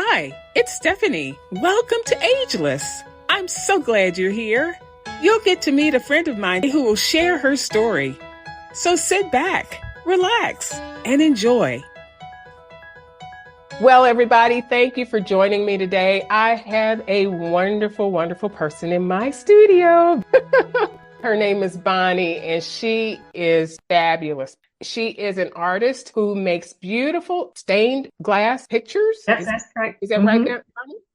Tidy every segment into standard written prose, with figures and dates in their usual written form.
Hi, it's Stephanie. Welcome to Ageless. I'm so glad you're here. You'll get to meet a friend of mine who will share her story. So sit back, relax, and enjoy. Well, everybody, thank you for joining me today. I have a wonderful, wonderful person in my studio. Her name is Bonnie, and she is fabulous. She is an artist who makes beautiful stained glass pictures. That's correct. Is that right, Bonnie?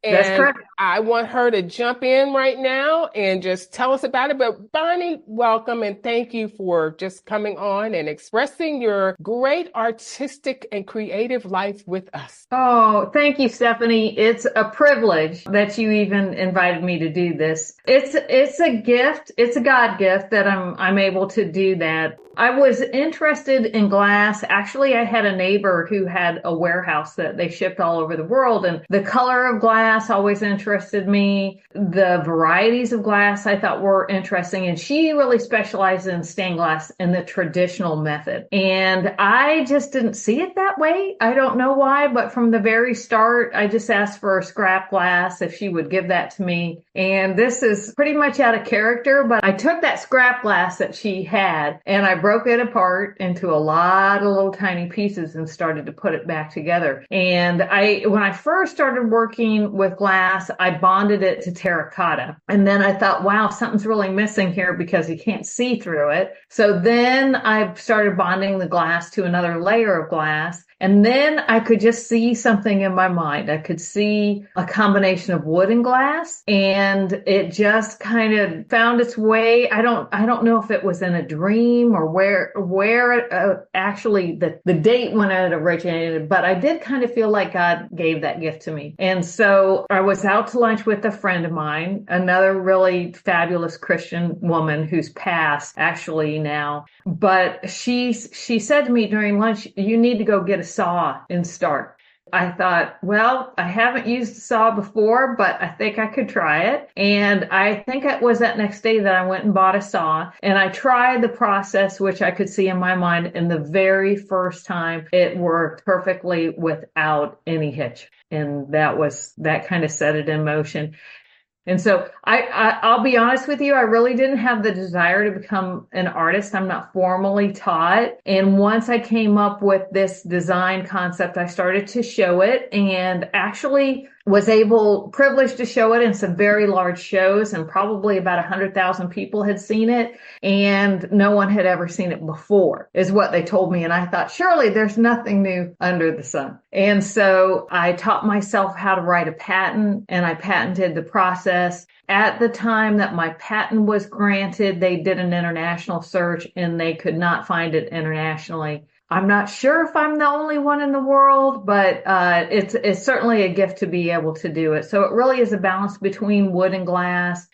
That's And correct. I want her to jump in right now and just tell us about it. But Bonnie, welcome and thank you for just coming on and expressing your great artistic and creative life with us. Oh, thank you, Stephanie. It's a privilege that you even invited me to do this. It's a gift. It's a God gift that I'm able to do that. I was interested in glass. Actually, I had a neighbor who had a warehouse that they shipped all over the world, and the color of glass always interested me. The varieties of glass I thought were interesting, and she really specialized in stained glass in the traditional method. And I just didn't see it that way. I don't know why, but from the very start, I just asked for a scrap glass if she would give that to me. And this is pretty much out of character, but I took that scrap glass that she had and I broke it apart into a lot of little tiny pieces and started to put it back together. And when I first started working with glass, I bonded it to terracotta. And then I thought, wow, something's really missing here because you can't see through it. So then I started bonding the glass to another layer of glass. And then I could just see something in my mind. I could see a combination of wood and glass, and it just kind of found its way. I don't know if it was in a dream or where actually the date when it originated, but I did kind of feel like God gave that gift to me. And so I was out to lunch with a friend of mine, another really fabulous Christian woman who's passed actually now. But she said to me during lunch, you need to go get a saw and start. I thought, well, I haven't used a saw before, but I think I could try it. And I think it was that next day that I went and bought a saw and I tried the process, which I could see in my mind. And the very first time it worked perfectly without any hitch. And that kind of set it in motion. And so I'll be honest with you, I really didn't have the desire to become an artist. I'm not formally taught. And once I came up with this design concept, I started to show it and actually was privileged to show it in some very large shows, and probably about 100,000 people had seen it, and no one had ever seen it before, is what they told me. And I thought, surely there's nothing new under the sun. And so I taught myself how to write a patent, and I patented the process. At the time that my patent was granted, they did an international search and they could not find it internationally. I'm not sure if I'm the only one in the world, but it's certainly a gift to be able to do it. So it really is a balance between wood and glass.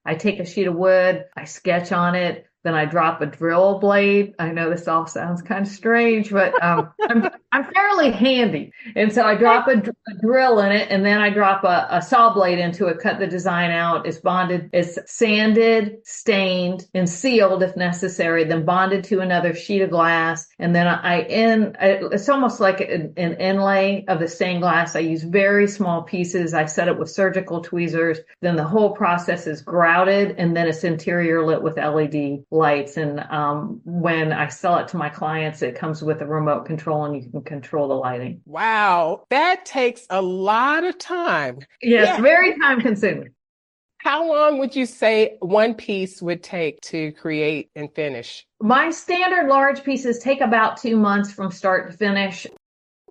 I take a sheet of wood, I sketch on it, then I drop a drill blade. I know this all sounds kind of strange, but I'm fairly handy. And so I drop a drill in it, and then I drop a saw blade into it, cut the design out. It's bonded, it's sanded, stained, and sealed if necessary, then bonded to another sheet of glass. And then it's almost like an inlay of the stained glass. I use very small pieces. I set it with surgical tweezers. Then the whole process is grouted, and then it's interior lit with LED lights. And when I sell it to my clients, it comes with a remote control and you can control the lighting. Wow, that takes a lot of time. Yes, very time consuming. How long would you say one piece would take to create and finish? My standard large pieces take about 2 months from start to finish.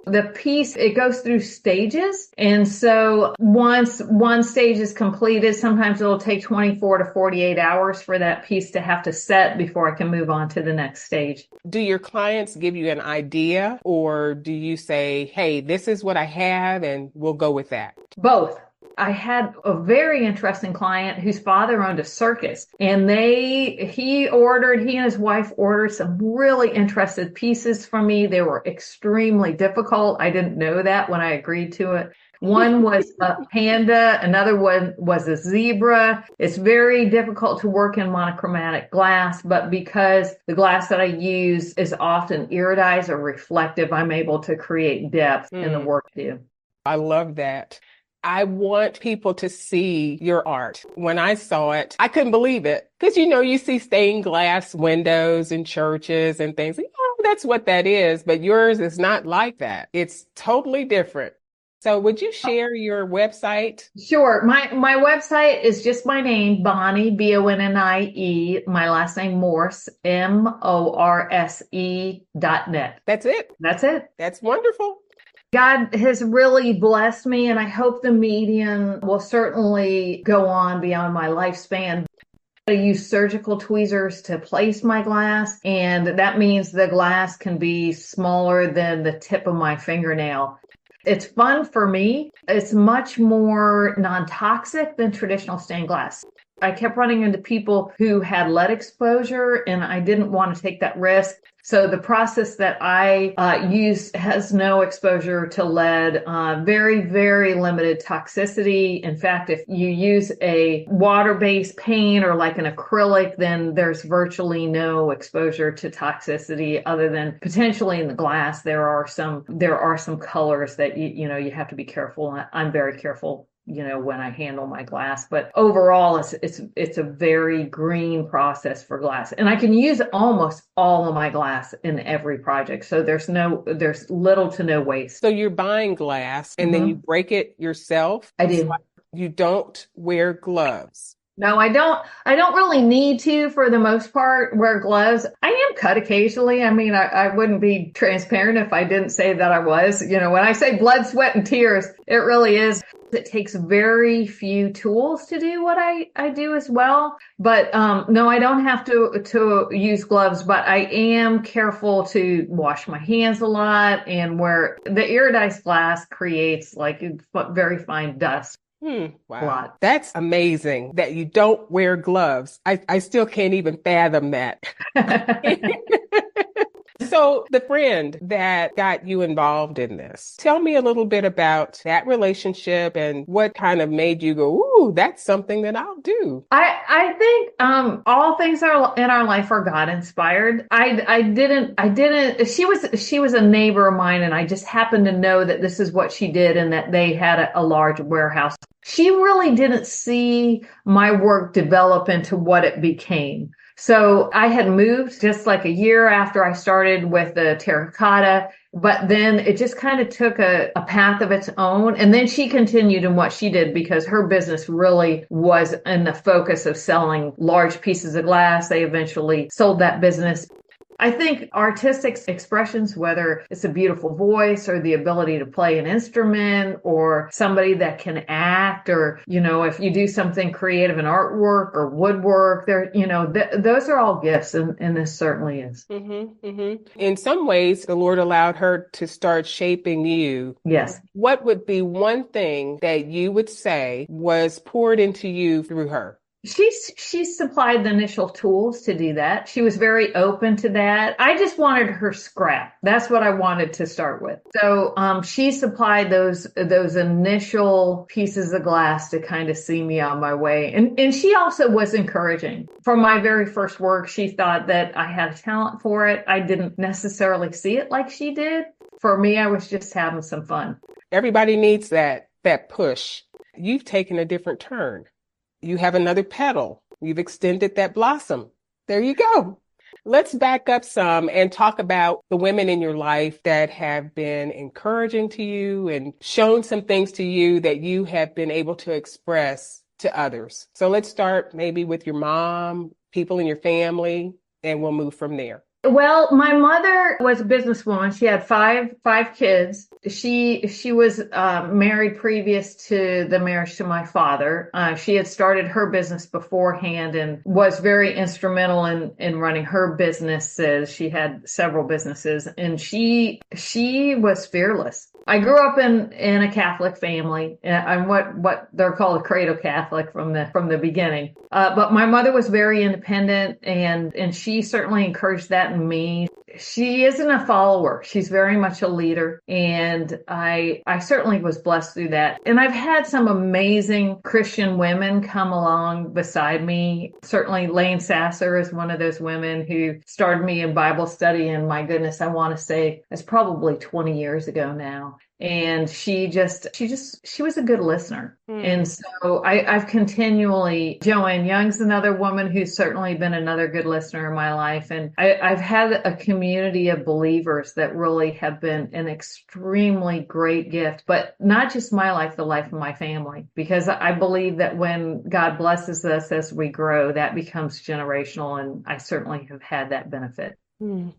The piece, it goes through stages. And so once one stage is completed, sometimes it'll take 24 to 48 hours for that piece to have to set before I can move on to the next stage. Do your clients give you an idea, or do you say, hey, this is what I have and we'll go with that? Both. I had a very interesting client whose father owned a circus, and he and his wife ordered some really interesting pieces from me. They were extremely difficult. I didn't know that when I agreed to it. One was a panda, another one was a zebra. It's very difficult to work in monochromatic glass, but because the glass that I use is often iridized or reflective, I'm able to create depth in the work I do. I love that. I want people to see your art. When I saw it, I couldn't believe it. Because, you see stained glass windows in churches and things. Oh, that's what that is. But yours is not like that. It's totally different. So would you share your website? Sure. My website is just my name, Bonnie, Bonnie. My last name, Morse, MORSE.net. That's it. That's it. That's wonderful. God has really blessed me, and I hope the medium will certainly go on beyond my lifespan. I use surgical tweezers to place my glass, and that means the glass can be smaller than the tip of my fingernail. It's fun for me. It's much more non-toxic than traditional stained glass. I kept running into people who had lead exposure, and I didn't want to take that risk. So the process that I use has no exposure to lead, very, very limited toxicity. In fact, if you use a water-based paint or like an acrylic, then there's virtually no exposure to toxicity other than potentially in the glass. There are some colors that you have to be careful. I'm very careful when I handle my glass, but overall it's a very green process for glass, and I can use almost all of my glass in every project. So there's little to no waste. So you're buying glass and then you break it yourself? I do. So you don't wear gloves? No, I don't. I don't really need to, for the most part, wear gloves. I am cut occasionally. I mean, I wouldn't be transparent if I didn't say that I was. When I say blood, sweat, and tears, it really is. It takes very few tools to do what I do as well. But no, I don't have to use gloves, but I am careful to wash my hands a lot, and where the iridized glass creates like very fine dust. Wow. That's amazing that you don't wear gloves. I still can't even fathom that. So the friend that got you involved in this, tell me a little bit about that relationship and what kind of made you go, ooh, that's something that I'll do. I think all things are in our life are God inspired. I didn't she was a neighbor of mine, and I just happened to know that this is what she did and that they had a large warehouse. She really didn't see my work develop into what it became. So I had moved just like a year after I started with the terracotta, but then it just kind of took a path of its own. And then she continued in what she did because her business really was in the focus of selling large pieces of glass. They eventually sold that business. I think artistic expressions, whether it's a beautiful voice or the ability to play an instrument or somebody that can act, or, if you do something creative in artwork or woodwork, those are all gifts, and this certainly is. In some ways, the Lord allowed her to start shaping you. Yes. What would be one thing that you would say was poured into you through her? She supplied the initial tools to do that. She was very open to that. I just wanted her scrap. That's what I wanted to start with. So she supplied those initial pieces of glass to kind of see me on my way. And she also was encouraging. From my very first work, she thought that I had a talent for it. I didn't necessarily see it like she did. For me, I was just having some fun. Everybody needs that push. You've taken a different turn. You have another petal. You've extended that blossom. There you go. Let's back up some and talk about the women in your life that have been encouraging to you and shown some things to you that you have been able to express to others. So let's start maybe with your mom, people in your family, and we'll move from there. Well, my mother was a businesswoman. She had five kids. She was married previous to the marriage to my father. She had started her business beforehand and was very instrumental in running her businesses. She had several businesses, and she was fearless. I grew up in a Catholic family. I'm what they're called a cradle Catholic from the beginning. But my mother was very independent, and she certainly encouraged that in me. She isn't a follower. She's very much a leader. And I certainly was blessed through that. And I've had some amazing Christian women come along beside me. Certainly Lane Sasser is one of those women who started me in Bible study. And my goodness, I want to say it's probably 20 years ago now. And she was a good listener. Mm. And so I've continually, Joanne Young's another woman who's certainly been another good listener in my life. And I've had a community of believers that really have been an extremely great gift, but not just my life, the life of my family, because I believe that when God blesses us as we grow, that becomes generational. And I certainly have had that benefit. Mm.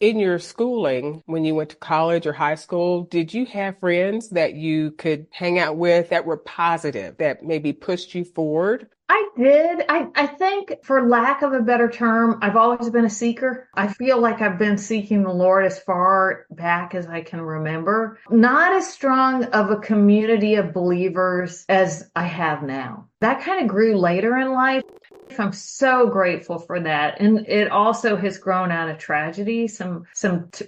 In your schooling, when you went to college or high school, did you have friends that you could hang out with that were positive, that maybe pushed you forward? I did. I think, for lack of a better term, I've always been a seeker. I feel like I've been seeking the Lord as far back as I can remember. Not as strong of a community of believers as I have now. That kind of grew later in life. I'm so grateful for that. And it also has grown out of tragedy,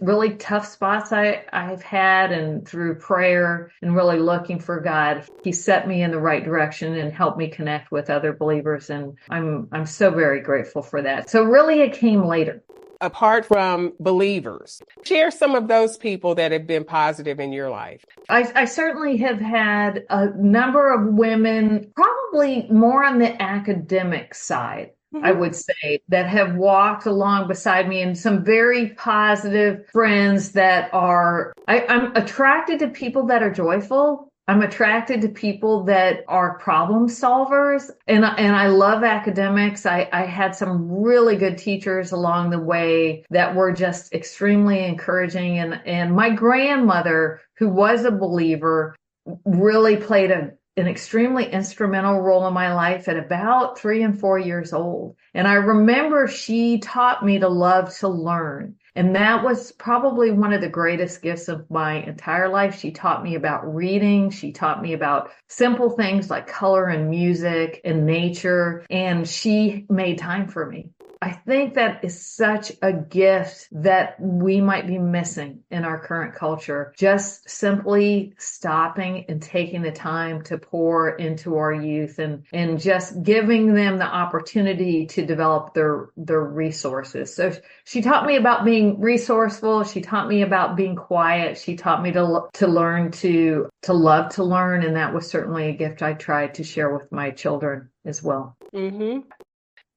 really tough spots I've had, and through prayer and really looking for God, He set me in the right direction and helped me connect with other believers. And I'm so very grateful for that. So really it came later. Apart from believers, share some of those people that have been positive in your life. I certainly have had a number of women, probably more on the academic side, I Mhm. would say, that have walked along beside me, and some very positive friends that I'm attracted to people that are joyful. I'm attracted to people that are problem solvers, and I love academics. I had some really good teachers along the way that were just extremely encouraging, and my grandmother, who was a believer, really played an extremely instrumental role in my life at about 3 and 4 years old. And I remember she taught me to love to learn. And that was probably one of the greatest gifts of my entire life. She taught me about reading. She taught me about simple things like color and music and nature. And she made time for me. I think that is such a gift that we might be missing in our current culture. Just simply stopping and taking the time to pour into our youth, and just giving them the opportunity to develop their resources. So she taught me about being resourceful. She taught me about being quiet. She taught me to learn to love to learn. And that was certainly a gift I tried to share with my children as well. Hmm.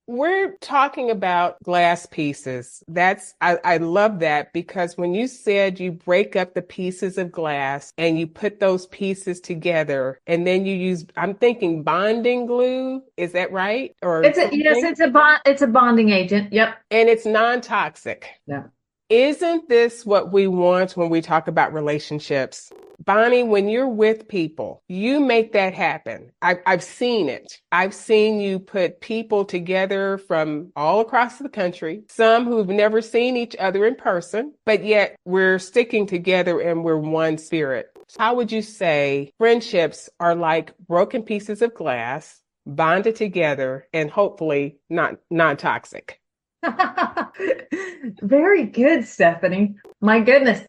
We're talking about glass pieces. I love that, because when you said you break up the pieces of glass and you put those pieces together and then you use, I'm thinking bonding glue. Is that right? Or Yes, something? it's a bonding agent. Yep. And it's non-toxic. Yeah. Isn't this what we want when we talk about relationships? Bonnie, when you're with people, you make that happen. I've seen it. I've seen you put people together from all across the country, some who've never seen each other in person, but yet we're sticking together and we're one spirit. How would you say friendships are like broken pieces of glass, bonded together, and hopefully not non-toxic? Very good, Stephanie. My goodness.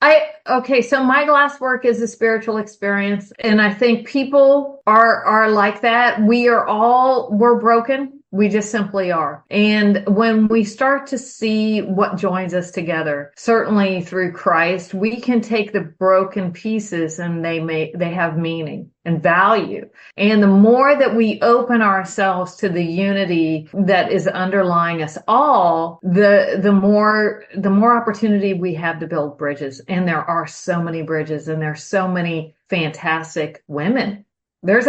Okay, so my glass work is a spiritual experience, and I think people are like that. We're broken. We just simply are. And when we start to see what joins us together, certainly through Christ, we can take the broken pieces and they have meaning and value. And the more that we open ourselves to the unity that is underlying us all, the more opportunity we have to build bridges. And there are so many bridges, and there's so many fantastic women. There's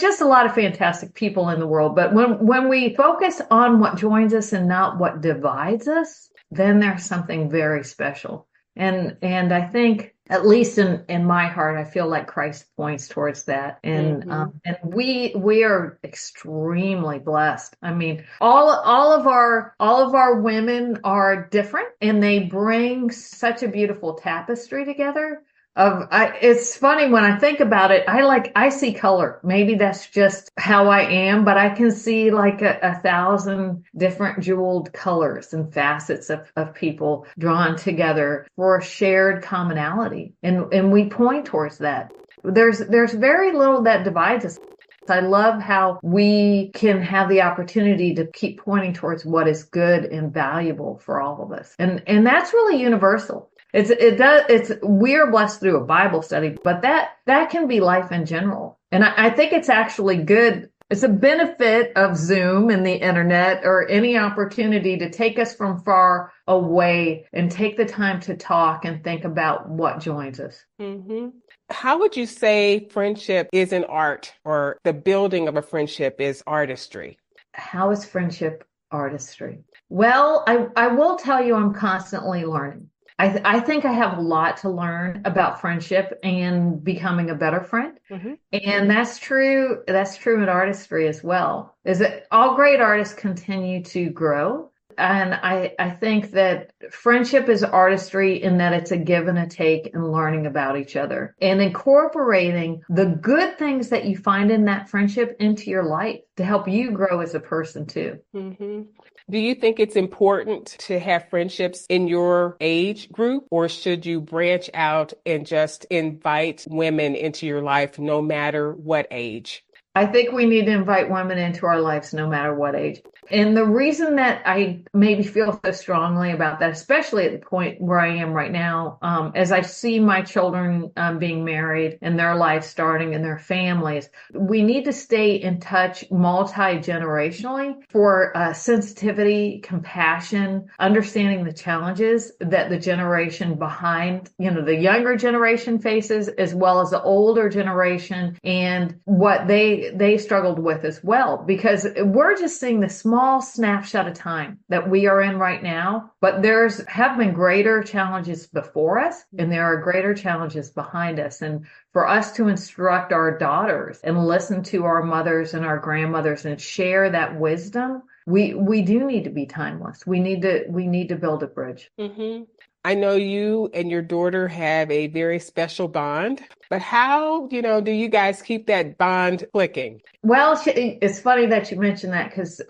just a lot of fantastic people in the world, but when we focus on what joins us and not what divides us, then there's something very special. And I think, at least in my heart, I feel like Christ points towards that. And we are extremely blessed. I mean, all of our women are different, and they bring such a beautiful tapestry together. It's funny when I think about it. I see color. Maybe that's just how I am, but I can see like a thousand different jeweled colors and facets of people drawn together for a shared commonality. And we point towards that. There's very little that divides us. I love how we can have the opportunity to keep pointing towards what is good and valuable for all of us. And that's really universal. We're blessed through a Bible study, but that can be life in general. And I think it's actually good. It's a benefit of Zoom and the internet or any opportunity to take us from far away and take the time to talk and think about what joins us. Hmm. How would you say friendship is an art, or the building of a friendship is artistry? How is friendship artistry? Well, I will tell you I'm constantly learning. I think I have a lot to learn about friendship and becoming a better friend. Hmm. And that's true. That's true in artistry as well. Is that all great artists continue to grow? And I think that friendship is artistry in that it's a give and a take and learning about each other and incorporating the good things that you find in that friendship into your life to help you grow as a person too. Hmm. Do you think it's important to have friendships in your age group, or should you branch out and just invite women into your life no matter what age? I think we need to invite women into our lives no matter what age. And the reason that I maybe feel so strongly about that, especially at the point where I am right now, as I see my children being married and their life starting and their families, we need to stay in touch multi-generationally for sensitivity, compassion, understanding the challenges that the generation behind, the younger generation faces, as well as the older generation and what they struggled with as well, because we're just seeing the small snapshot of time that we are in right now, but have been greater challenges before us and there are greater challenges behind us. And for us to instruct our daughters and listen to our mothers and our grandmothers and share that wisdom, we do need to be timeless. We need to build a bridge. Hmm. I know you and your daughter have a very special bond, but how, do you guys keep that bond clicking? Well, it's funny that you mentioned that because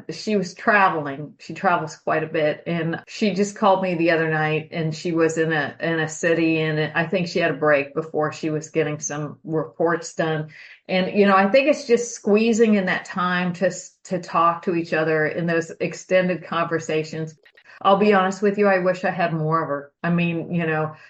she was traveling. She travels quite a bit, and she just called me the other night, and she was in a city, and I think she had a break before she was getting some reports done. And I think it's just squeezing in that time to talk to each other in those extended conversations. I'll be honest with you, I wish I had more of her. I mean,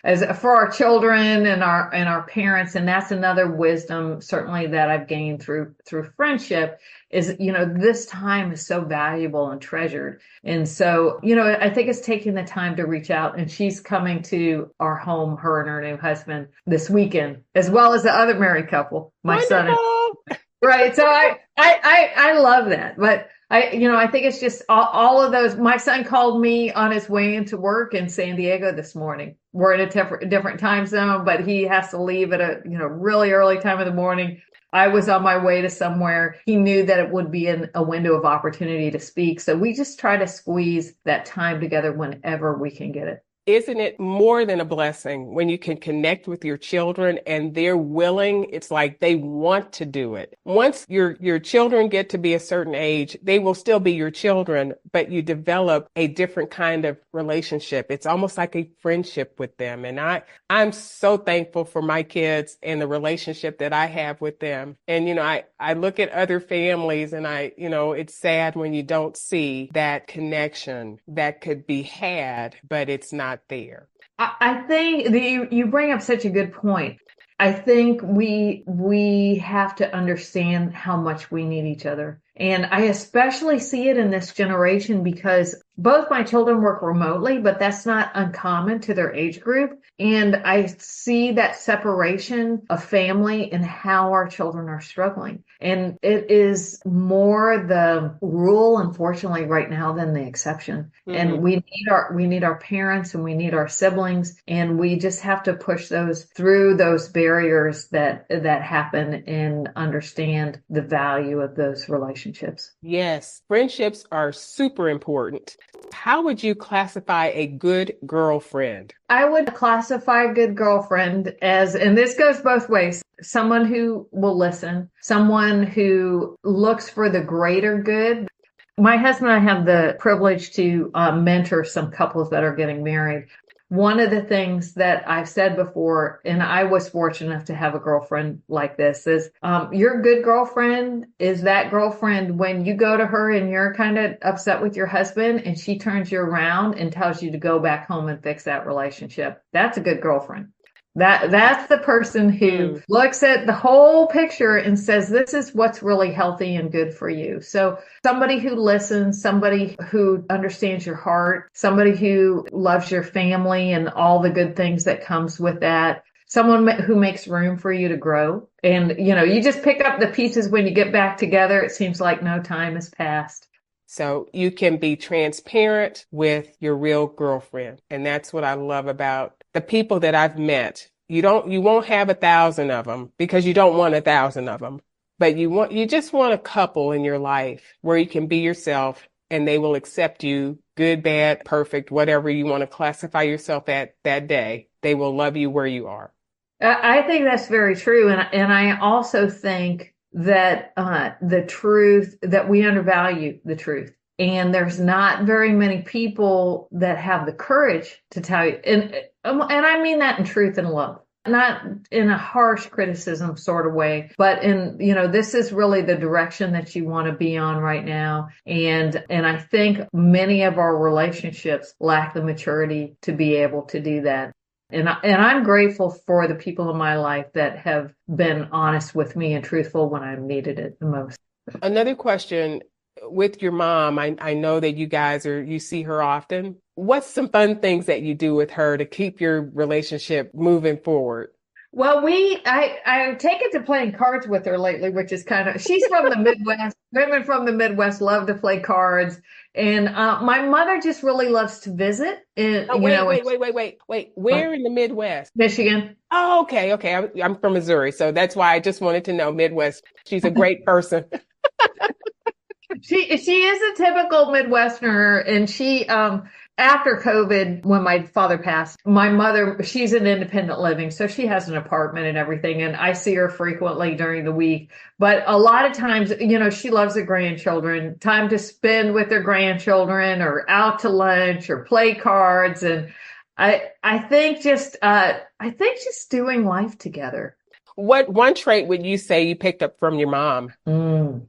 as for our children and our parents, and that's another wisdom certainly that I've gained through friendship is, this time is so valuable and treasured. And so, I think it's taking the time to reach out, and she's coming to our home, her and her new husband this weekend, as well as the other married couple, my son and Wonderful. right. So I love that. But I think it's just all of those. My son called me on his way into work in San Diego this morning. We're in a different time zone, but he has to leave at a, really early time of the morning. I was on my way to somewhere. He knew that it would be in a window of opportunity to speak. So we just try to squeeze that time together whenever we can get it. Isn't it more than a blessing when you can connect with your children and they're willing? It's like they want to do it. Once your children get to be a certain age, they will still be your children, but you develop a different kind of relationship. It's almost like a friendship with them. And I'm so thankful for my kids and the relationship that I have with them. And, I look at other families and it's sad when you don't see that connection that could be had, but it's not there. I think you bring up such a good point. I think we have to understand how much we need each other. And I especially see it in this generation because both my children work remotely, but that's not uncommon to their age group. And I see that separation of family and how our children are struggling. And it is more the rule, unfortunately, right now than the exception. Mm-hmm. And we need our parents and we need our siblings, and we just have to push through those barriers that happen and understand the value of those relationships. Yes, friendships are super important. How would you classify a good girlfriend? I would classify a good girlfriend as, and this goes both ways, someone who will listen, someone who looks for the greater good. My husband and I have the privilege to mentor some couples that are getting married. one of the things that I've said before, and I was fortunate enough to have a girlfriend like this, is your good girlfriend is that girlfriend when you go to her and you're kind of upset with your husband and she turns you around and tells you to go back home and fix that relationship. That's a good girlfriend. That's the person who looks at the whole picture and says, this is what's really healthy and good for you. So somebody who listens, somebody who understands your heart, somebody who loves your family and all the good things that comes with that. Someone who makes room for you to grow. And, you just pick up the pieces when you get back together. It seems like no time has passed. So you can be transparent with your real girlfriend. And that's what I love about the people that I've met. You won't have 1,000 of them because you don't want 1,000 of them, but you just want a couple in your life where you can be yourself and they will accept you, good, bad, perfect, whatever you want to classify yourself at that day. They will love you where you are. I think that's very true. And I also think that the truth, that we undervalue the truth. And there's not very many people that have the courage to tell you. And I mean that in truth and love, not in a harsh criticism sort of way, but this is really the direction that you want to be on right now. And I think many of our relationships lack the maturity to be able to do that. And I'm grateful for the people in my life that have been honest with me and truthful when I've needed it the most. Another question with your mom, I know that you see her often. What's some fun things that you do with her to keep your relationship moving forward? Well, I've taken to playing cards with her lately, which is she's from the Midwest. Women from the Midwest love to play cards. And my mother just really loves to visit. And, wait. Where in the Midwest? Michigan. Oh, okay. I'm from Missouri. So that's why I just wanted to know Midwest. She's a great person. She is a typical Midwesterner, and she after COVID, when my father passed, my mother, she's in independent living, so she has an apartment and everything, and I see her frequently during the week. But a lot of times, she loves her grandchildren, time to spend with her grandchildren or out to lunch or play cards. And I think just doing life together. What one trait would you say you picked up from your mom?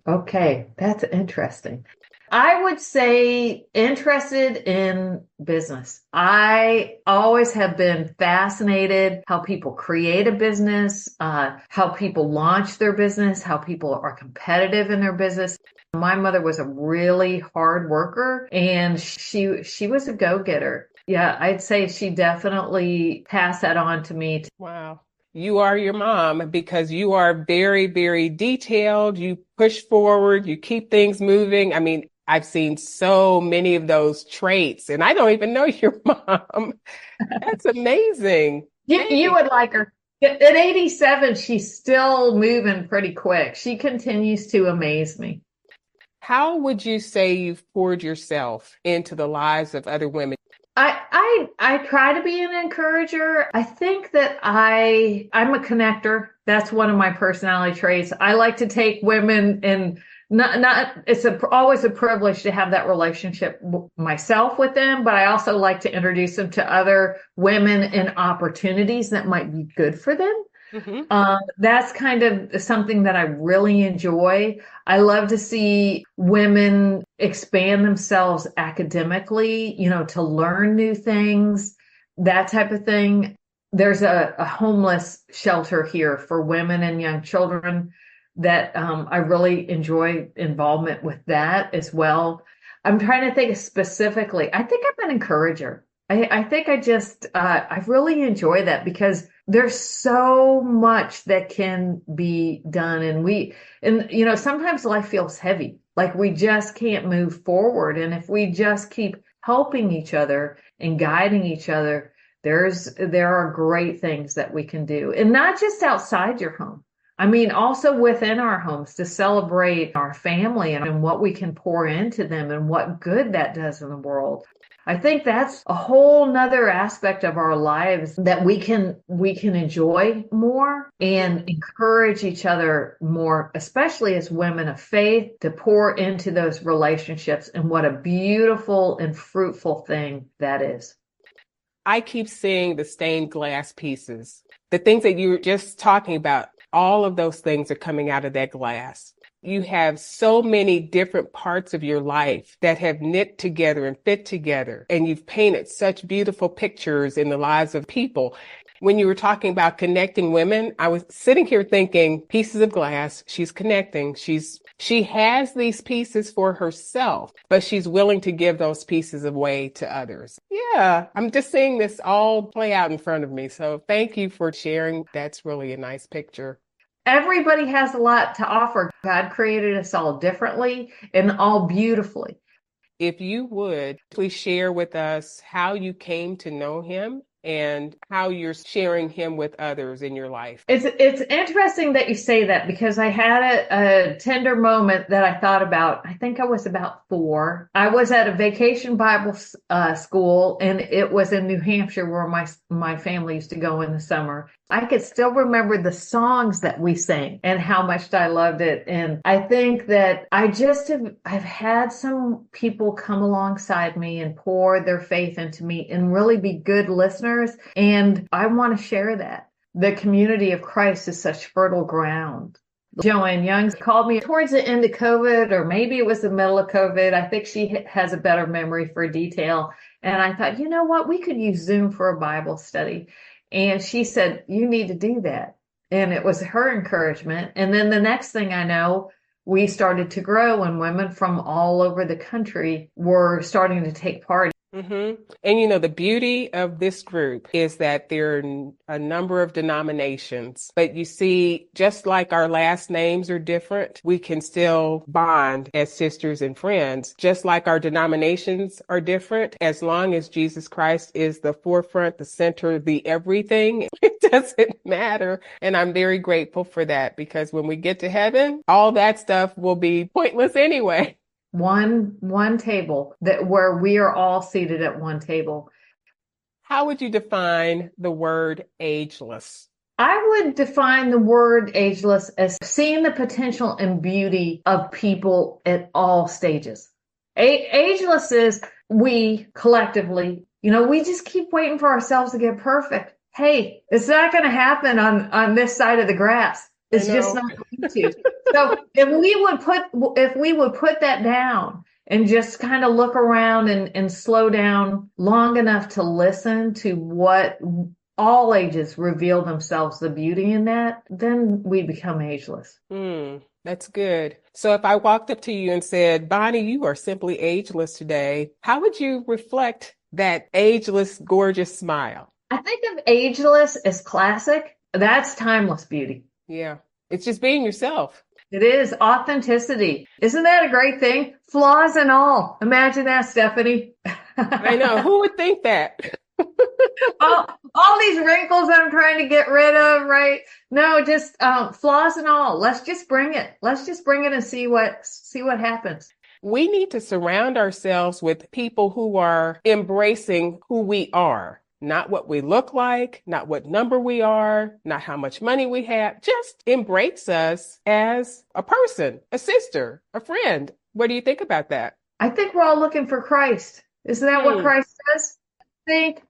Okay, that's interesting. I would say interested in business. I always have been fascinated how people create a business, how people launch their business, how people are competitive in their business. My mother was a really hard worker and she was a go-getter. Yeah, I'd say she definitely passed that on to me. Wow. You are your mom because you are very, very detailed. You push forward, you keep things moving. I mean, I've seen so many of those traits and I don't even know your mom. That's amazing. You would like her. At 87, she's still moving pretty quick. She continues to amaze me. How would you say you've poured yourself into the lives of other women? I try to be an encourager. I think that I'm a connector. That's one of my personality traits. I like to take women and it's always a privilege to have that relationship myself with them, but I also like to introduce them to other women and opportunities that might be good for them. Mm-hmm. That's kind of something that I really enjoy. I love to see women expand themselves academically, to learn new things, that type of thing. There's a homeless shelter here for women and young children that I really enjoy involvement with that as well. I'm trying to think specifically. I think I'm an encourager. I think I really enjoy that because there's so much that can be done. And sometimes life feels heavy, like we just can't move forward. And if we just keep helping each other and guiding each other, there are great things that we can do. And not just outside your home. I mean, also within our homes to celebrate our family and what we can pour into them and what good that does in the world. I think that's a whole nother aspect of our lives that we can enjoy more and encourage each other more, especially as women of faith, to pour into those relationships. And what a beautiful and fruitful thing that is. I keep seeing the stained glass pieces, the things that you were just talking about. All of those things are coming out of that glass. You have so many different parts of your life that have knit together and fit together, and you've painted such beautiful pictures in the lives of people. When you were talking about connecting women, I was sitting here thinking pieces of glass, she's connecting. She has these pieces for herself, but she's willing to give those pieces away to others. Yeah, I'm just seeing this all play out in front of me. So thank you for sharing. That's really a nice picture. Everybody has a lot to offer. God created us all differently and all beautifully. If you would, please share with us how you came to know him and how you're sharing him with others in your life. It's interesting that you say that because I had a tender moment that I thought about. I think I was about 4. I was at a vacation Bible school, and it was in New Hampshire where my family used to go in the summer. I could still remember the songs that we sang and how much I loved it. And I think that I've had some people come alongside me and pour their faith into me and really be good listeners. And I want to share that. The community of Christ is such fertile ground. Joanne Young called me towards the end of COVID, or maybe it was the middle of COVID. I think she has a better memory for detail. And I thought, you know what? We could use Zoom for a Bible study. And she said, you need to do that. And it was her encouragement. And then the next thing I know, we started to grow, and women from all over the country were starting to take part. And you know, the beauty of this group is that there are a number of denominations, but you see, just like our last names are different, we can still bond as sisters and friends. Just like our denominations are different, as long as Jesus Christ is the forefront, the center, the everything, it doesn't matter. And I'm very grateful for that, because when we get to heaven, all that stuff will be pointless anyway. One table where we are all seated at one table. How would you define the word ageless? I would define the word ageless as seeing the potential and beauty of people at all stages. Ageless is we collectively, we just keep waiting for ourselves to get perfect. Hey, it's not going to happen on this side of the grass. It's just not going to. So if we would put that down and just kind of look around and slow down long enough to listen to what all ages reveal themselves, the beauty in that, then we become ageless. That's good. So if I walked up to you and said, Bonnie, you are simply ageless today, how would you reflect that ageless, gorgeous smile? I think of ageless as classic. That's timeless beauty. Yeah. It's just being yourself. It is authenticity. Isn't that a great thing? Flaws and all. Imagine that, Stephanie. I know. Who would think that? all these wrinkles I'm trying to get rid of, right? No, just flaws and all. Let's just bring it. Let's just bring it and see what happens. We need to surround ourselves with people who are embracing who we are. Not what we look like, not what number we are, not how much money we have. Just embrace us as a person, a sister, a friend. What do you think about that? I think we're all looking for Christ. Isn't that what Christ says?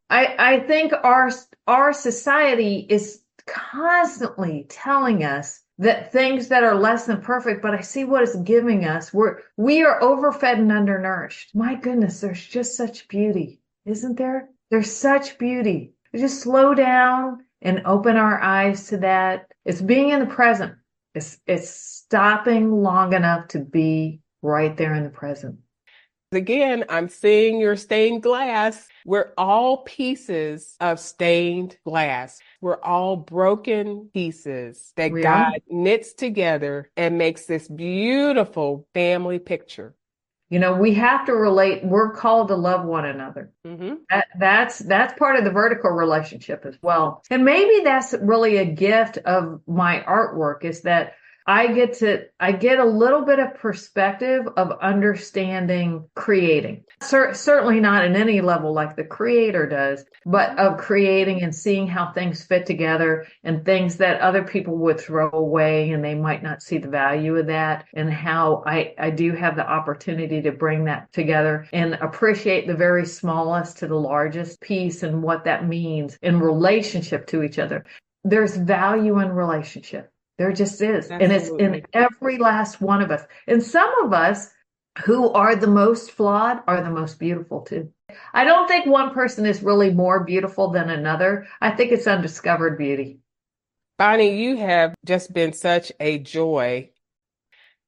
I think our society is constantly telling us that things that are less than perfect, but I see what it's giving us. We are overfed and undernourished. My goodness, there's just such beauty, isn't there? There's such beauty. Just slow down and open our eyes to that. It's being in the present. It's stopping long enough to be right there in the present. Again, I'm seeing your stained glass. We're all pieces of stained glass. We're all broken pieces that God knits together and makes this beautiful family picture. We have to relate. We're called to love one another. That's part of the vertical relationship as well. And maybe that's really a gift of my artwork, is that I get a little bit of perspective of understanding creating. Certainly not in any level like the creator does, but of creating and seeing how things fit together and things that other people would throw away and they might not see the value of that, and how I do have the opportunity to bring that together and appreciate the very smallest to the largest piece and what that means in relationship to each other. There's value in relationship. There just is. Absolutely. And it's in every last one of us. And some of us who are the most flawed are the most beautiful too. I don't think one person is really more beautiful than another. I think it's undiscovered beauty. Bonnie, you have just been such a joy.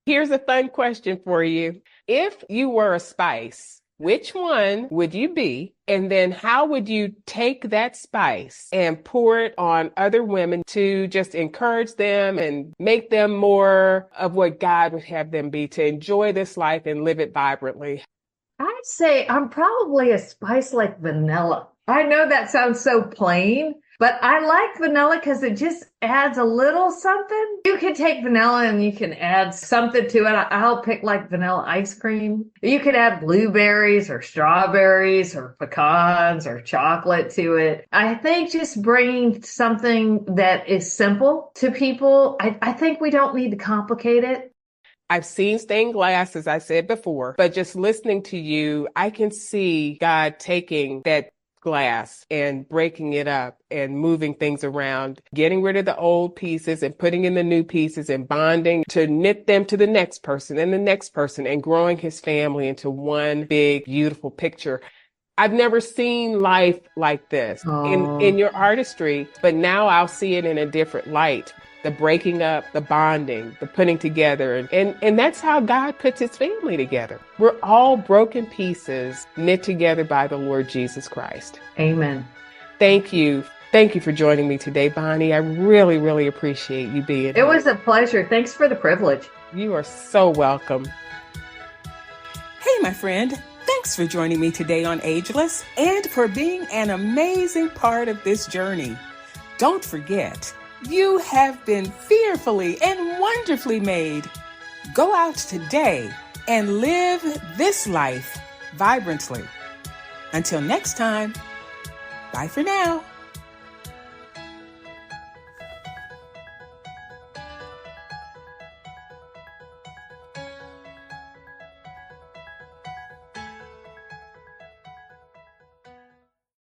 Here's a fun question for you. If you were a spice, which one would you be? And then how would you take that spice and pour it on other women to just encourage them and make them more of what God would have them be, to enjoy this life and live it vibrantly? I'd say I'm probably a spice like vanilla. I know that sounds so plain, but I like vanilla because it just adds a little something. You can take vanilla and you can add something to it. I'll pick like vanilla ice cream. You could add blueberries or strawberries or pecans or chocolate to it. I think just bringing something that is simple to people, I think we don't need to complicate it. I've seen stained glass, as I said before, but just listening to you, I can see God taking that glass and breaking it up and moving things around, getting rid of the old pieces and putting in the new pieces and bonding to knit them to the next person and the next person, and growing his family into one big, beautiful picture. I've never seen life like this in your artistry, but now I'll see it in a different light. The breaking up, the bonding, the putting together. And that's how God puts his family together. We're all broken pieces knit together by the Lord Jesus Christ. Amen. Thank you. Thank you for joining me today, Bonnie. I really, really appreciate you being here. It was a pleasure. Thanks for the privilege. You are so welcome. Hey, my friend. Thanks for joining me today on Ageless and for being an amazing part of this journey. Don't forget, you have been fearfully and wonderfully made. Go out today and live this life vibrantly. Until next time, bye for now.